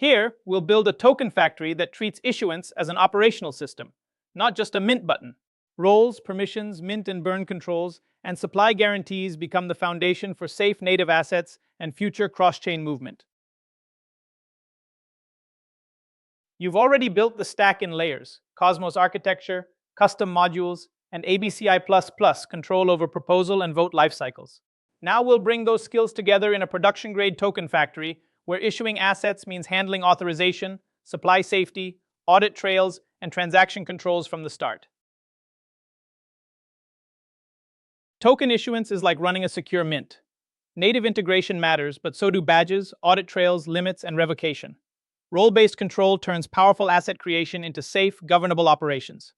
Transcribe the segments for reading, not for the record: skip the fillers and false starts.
Here, we'll build a token factory that treats issuance as an operational system, not just a mint button. Roles, permissions, mint and burn controls, and supply guarantees become the foundation for safe native assets and future cross-chain movement. You've already built the stack in layers: Cosmos architecture, custom modules, and ABCI++ control over proposal and vote lifecycles. Now we'll bring those skills together in a production-grade token factory where issuing assets means handling authorization, supply safety, audit trails, and transaction controls from the start. Token issuance is like running a secure mint. Native integration matters, but so do badges, audit trails, limits, and revocation. Role-based control turns powerful asset creation into safe, governable operations.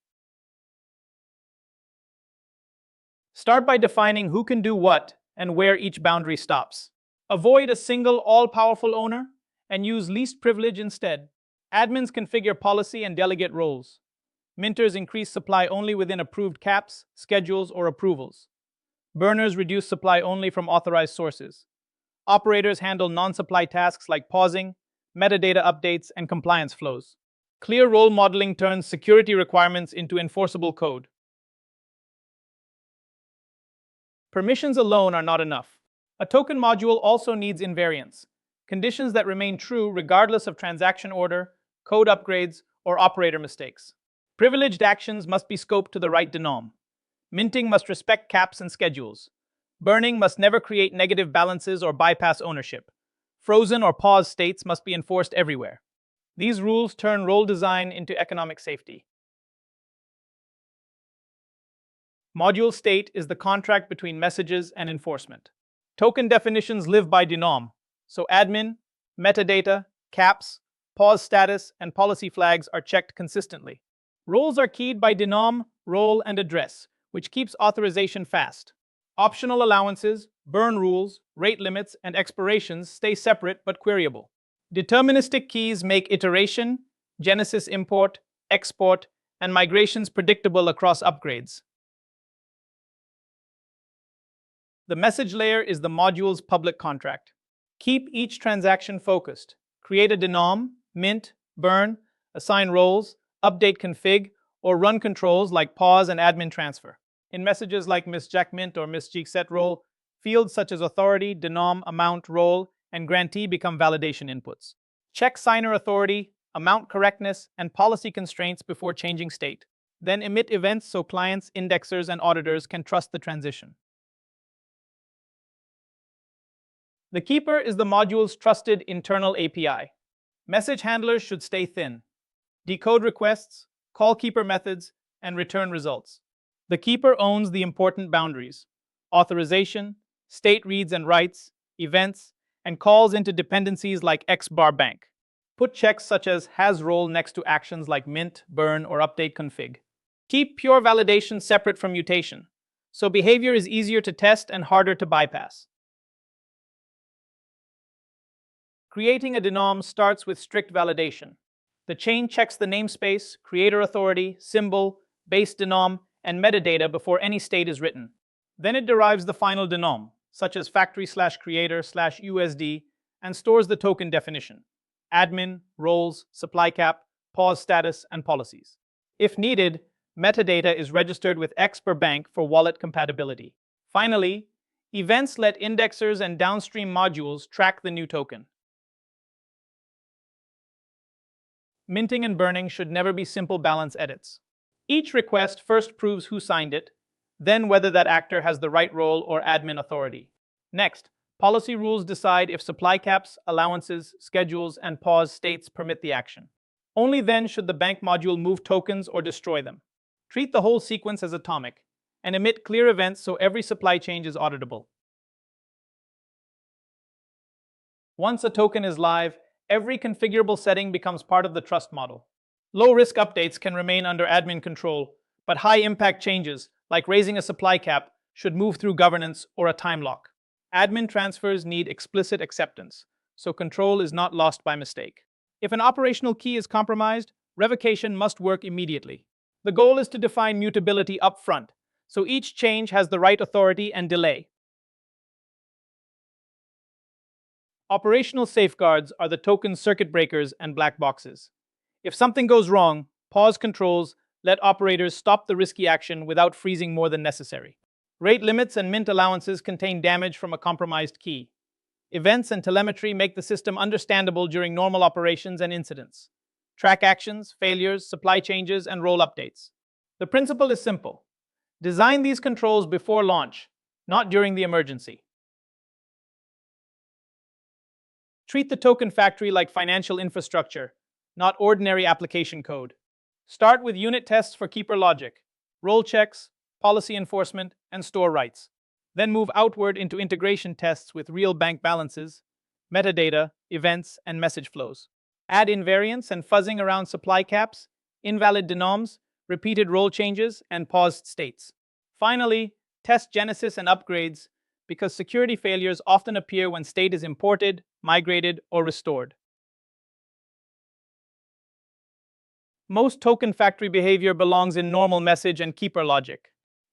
Start by defining who can do what and where each boundary stops. Avoid a single all-powerful owner and use least privilege instead. Admins configure policy and delegate roles. Minters increase supply only within approved caps, schedules, or approvals. Burners reduce supply only from authorized sources. Operators handle non-supply tasks like pausing, metadata updates, and compliance flows. Clear role modeling turns security requirements into enforceable code. Permissions alone are not enough. A token module also needs invariants, conditions that remain true regardless of transaction order, code upgrades, or operator mistakes. Privileged actions must be scoped to the right denom. Minting must respect caps and schedules. Burning must never create negative balances or bypass ownership. Frozen or paused states must be enforced everywhere. These rules turn role design into economic safety. Module state is the contract between messages and enforcement. Token definitions live by denom, so admin, metadata, caps, pause status, and policy flags are checked consistently. Roles are keyed by denom, role, and address, which keeps authorization fast. Optional allowances, burn rules, rate limits, and expirations stay separate but queryable. Deterministic keys make iteration, genesis import, export, and migrations predictable across upgrades. The message layer is the module's public contract. Keep each transaction focused. Create a denom, mint, burn, assign roles, update config, or run controls like pause and admin transfer. In messages like misjackmint or misjset role, fields such as authority, denom, amount, role, and grantee become validation inputs. Check signer authority, amount correctness, and policy constraints before changing state. Then emit events so clients, indexers, and auditors can trust the transition. The keeper is the module's trusted internal API. Message handlers should stay thin. Decode requests, call keeper methods, and return results. The keeper owns the important boundaries: authorization, state reads and writes, events, and calls into dependencies like X-bar bank. Put checks such as has role next to actions like mint, burn, or update config. Keep pure validation separate from mutation, so behavior is easier to test and harder to bypass. Creating a denom starts with strict validation. The chain checks the namespace, creator authority, symbol, base denom, and metadata before any state is written. Then it derives the final denom, such as factory/creator/USD, and stores the token definition: admin, roles, supply cap, pause status, and policies. If needed, metadata is registered with X per bank for wallet compatibility. Finally, events let indexers and downstream modules track the new token. Minting and burning should never be simple balance edits. Each request first proves who signed it, then whether that actor has the right role or admin authority. Next, policy rules decide if supply caps, allowances, schedules, and pause states permit the action. Only then should the bank module move tokens or destroy them. Treat the whole sequence as atomic, and emit clear events so every supply change is auditable. Once a token is live, every configurable setting becomes part of the trust model. Low-risk updates can remain under admin control, but high-impact changes, like raising a supply cap, should move through governance or a time lock. Admin transfers need explicit acceptance, so control is not lost by mistake. If an operational key is compromised, revocation must work immediately. The goal is to define mutability upfront, so each change has the right authority and delay. Operational safeguards are the token circuit breakers and black boxes. If something goes wrong, pause controls let operators stop the risky action without freezing more than necessary. Rate limits and mint allowances contain damage from a compromised key. Events and telemetry make the system understandable during normal operations and incidents. Track actions, failures, supply changes, and role updates. The principle is simple. Design these controls before launch, not during the emergency. Treat the token factory like financial infrastructure, not ordinary application code. Start with unit tests for keeper logic, role checks, policy enforcement, and store rights. Then move outward into integration tests with real bank balances, metadata, events, and message flows. Add invariants and fuzzing around supply caps, invalid denoms, repeated role changes, and paused states. Finally, test genesis and upgrades because security failures often appear when state is imported, migrated, or restored. Most token factory behavior belongs in normal message and keeper logic.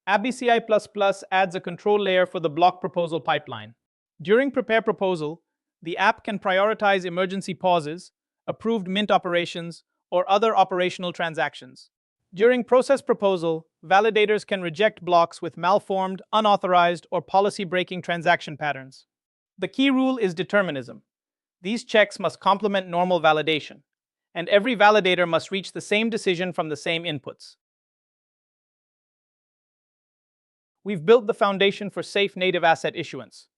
ABCI++ adds a control layer for the block proposal pipeline. During prepare proposal, the app can prioritize emergency pauses, approved mint operations, or other operational transactions. During process proposal, validators can reject blocks with malformed, unauthorized, or policy-breaking transaction patterns. The key rule is determinism. These checks must complement normal validation, and every validator must reach the same decision from the same inputs. We've built the foundation for safe native asset issuance.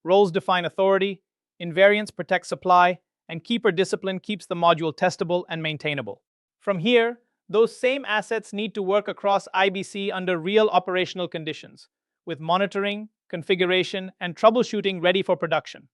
Roles define authority, invariants protect supply, and keeper discipline keeps the module testable and maintainable. From here, those same assets need to work across IBC under real operational conditions, with monitoring, configuration, and troubleshooting ready for production.